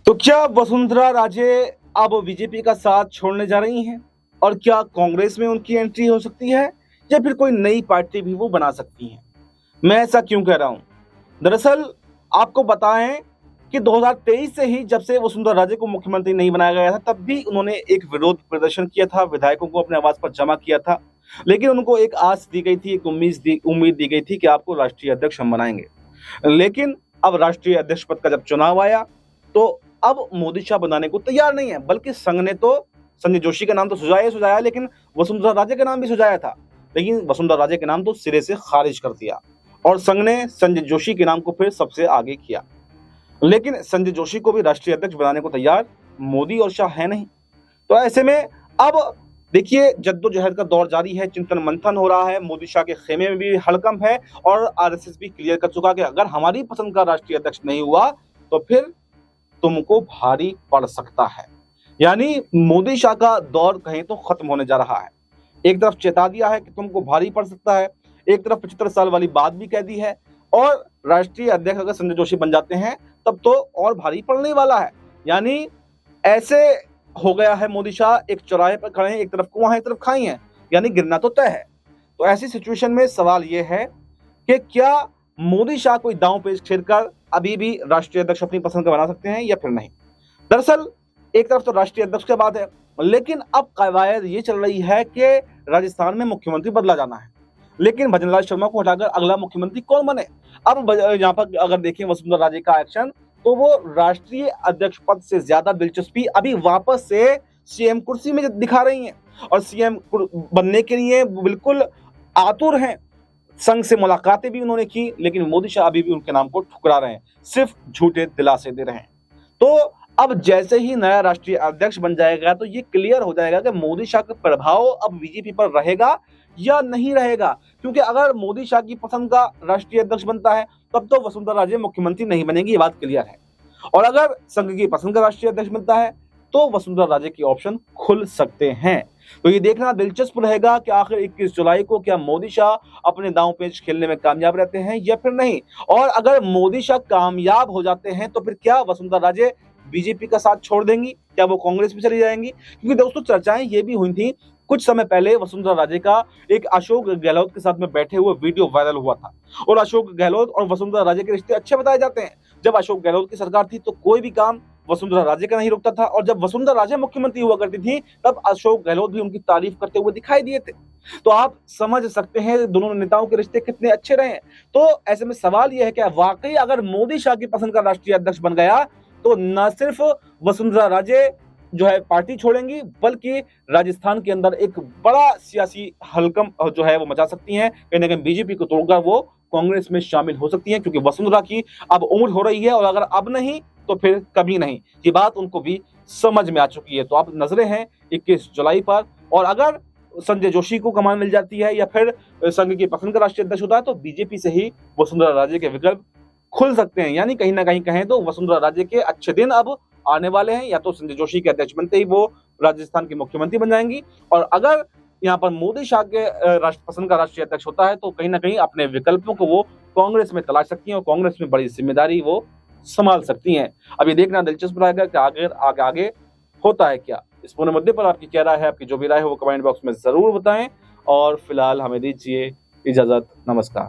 तो क्या वसुंधरा राजे अब बीजेपी का साथ छोड़ने जा रही हैं? और क्या कांग्रेस में उनकी एंट्री हो सकती है या फिर कोई नई पार्टी भी वो बना सकती हैं? मैं ऐसा क्यों कह रहा हूं? दरअसल आपको बताएं कि 2023 से ही जब से वसुंधरा राजे को मुख्यमंत्री नहीं बनाया गया था, तब भी उन्होंने एक विरोध प्रदर्शन किया था, विधायकों को अपने आवाज पर जमा किया था। लेकिन उनको एक आस दी गई थी, एक उम्मीद दी गई थी कि आपको राष्ट्रीय अध्यक्ष हम बनाएंगे। लेकिन अब राष्ट्रीय अध्यक्ष पद का जब चुनाव आया, तो अब मोदी शाह बनाने को तैयार नहीं है, बल्कि संघ ने तो संजय जोशी का नाम तो सुझाया, लेकिन वसुंधरा राजे का नाम भी सुझाया था। लेकिन वसुंधरा राजे के नाम तो सिरे से खारिज कर दिया और संघ ने संजय जोशी के नाम को फिर सबसे आगे किया। लेकिन संजय जोशी को भी राष्ट्रीय अध्यक्ष बनाने को तैयार मोदी और शाह है नहीं। तो ऐसे में अब देखिए, जद्दोजहद का दौर जारी है, चिंतन मंथन हो रहा है, मोदी शाह के खेमे में भी हड़कंप है और आरएसएस भी क्लियर कर चुका कि अगर हमारी पसंद का राष्ट्रीय अध्यक्ष नहीं हुआ तो फिर तुमको भारी पड़ सकता है। यानी मोदी शाह का दौर कहीं तो खत्म होने जा रहा है। एक तरफ चेता दिया है कि तुमको भारी पड़ सकता है, एक तरफ 75 साल वाली बात भी कह दी है, और राष्ट्रीय अध्यक्ष अगर संजय जोशी बन जाते हैं तब तो और भारी पड़ने वाला है। यानी ऐसे हो गया है, मोदी शाह एक चौराहे पर खड़े हैं, एक तरफ कुआं है, एक तरफ खाई है, यानी गिरना तो तय है। तो ऐसी सिचुएशन में सवाल यह है कि क्या मोदी शाह कोई दांव पेच खेलकर अभी भी राष्ट्रीय अध्यक्ष अपनी पसंद का बना सकते हैं या फिर नहीं? दरअसल एक तरफ तो राष्ट्रीय अध्यक्ष की बात है, लेकिन अब कवायद ये चल रही है कि राजस्थान में मुख्यमंत्री बदला जाना है। लेकिन भजनलाल शर्मा को हटाकर अगला मुख्यमंत्री कौन बने? अब यहाँ पर अगर देखें वसुंधरा राजे का एक्शन, तो वो राष्ट्रीय अध्यक्ष पद से ज्यादा दिलचस्पी अभी वापस से सीएम कुर्सी में दिखा रही हैं और सीएम बनने के लिए बिल्कुल आतुर हैं। संघ से मुलाकातें भी उन्होंने की, लेकिन मोदी शाह अभी भी उनके नाम को ठुकरा रहे हैं, सिर्फ झूठे दिलासे दे रहे हैं। तो अब जैसे ही नया राष्ट्रीय अध्यक्ष बन जाएगा तो ये क्लियर हो जाएगा कि मोदी शाह का प्रभाव अब बीजेपी पर रहेगा या नहीं रहेगा। क्योंकि अगर मोदी शाह की पसंद का राष्ट्रीय अध्यक्ष बनता है तब तो वसुंधरा राजे मुख्यमंत्री नहीं बनेगी, ये बात क्लियर है। और अगर संघ की पसंद का राष्ट्रीय अध्यक्ष बनता है तो वसुंधरा राजे के ऑप्शन खुल सकते हैं। तो ये देखना दिलचस्प रहेगा कि आखिर 21 जुलाई को क्या मोदी शाह अपने दांव पेच खेलने में कामयाब रहते हैं या फिर नहीं। और अगर मोदी शाह कामयाब हो जाते हैं तो फिर क्या वसुंधरा राजे बीजेपी का साथ छोड़ देंगी, क्या वो कांग्रेस में चली जाएंगी? क्योंकि दोस्तों चर्चाएं ये भी हुई थी, कुछ समय पहले वसुंधरा राजे का एक अशोक गहलोत के साथ में बैठे हुए वीडियो वायरल हुआ था और अशोक गहलोत और वसुंधरा राजे के रिश्ते अच्छे बताए जाते हैं। जब अशोक गहलोत की सरकार थी तो कोई भी काम वसुंधरा राजे का नहीं रुकता था, और जब वसुंधरा राजे मुख्यमंत्री हुआ करती थी तब अशोक गहलोत भी उनकी तारीफ करते हुए दिखाई दिए थे। तो आप समझ सकते हैं दोनों नेताओं के रिश्ते कितने अच्छे रहे हैं। तो ऐसे में सवाल यह है कि वाकई अगर मोदी शाह की पसंद का राष्ट्रीय अध्यक्ष बन गया तो न सिर्फ वसुंधरा राजे जो है पार्टी छोड़ेंगी, बल्कि राजस्थान के अंदर एक बड़ा सियासी हलकंप जो है वो मचा सकती हैं। कहीं ना कहीं बीजेपी को तोड़कर वो कांग्रेस में शामिल हो सकती हैं, क्योंकि वसुंधरा की अब उम्र हो रही है और अगर अब नहीं तो फिर कभी नहीं, ये बात उनको भी समझ में आ चुकी है। तो आप नजरें हैं 21 जुलाई पर, और अगर संजय जोशी को कमान मिल जाती है या फिर संघ की पसंद का राष्ट्रीय अध्यक्ष होता है तो बीजेपी से ही वसुंधरा राजे के विकल्प खुल सकते हैं। यानी कहीं ना कहीं कहें तो वसुंधरा राजे के अच्छे दिन अब आने वाले हैं। या तो संजय जोशी के अध्यक्ष बनते ही वो राजस्थान की मुख्यमंत्री बन जाएंगी, और अगर यहाँ पर मोदी शाह के पसंद का राष्ट्रीय अध्यक्ष होता है तो कहीं ना कहीं अपने विकल्पों को वो कांग्रेस में तलाश सकती हैं और कांग्रेस में बड़ी जिम्मेदारी वो संभाल सकती हैं। अब ये देखना दिलचस्प रहेगा कि आगे होता है क्या। इस पूरे मुद्दे पर आपकी क्या राय है? आपकी जो भी राय है वो कमेंट बॉक्स में जरूर बताएं, और फिलहाल हमें दीजिए इजाजत। नमस्कार।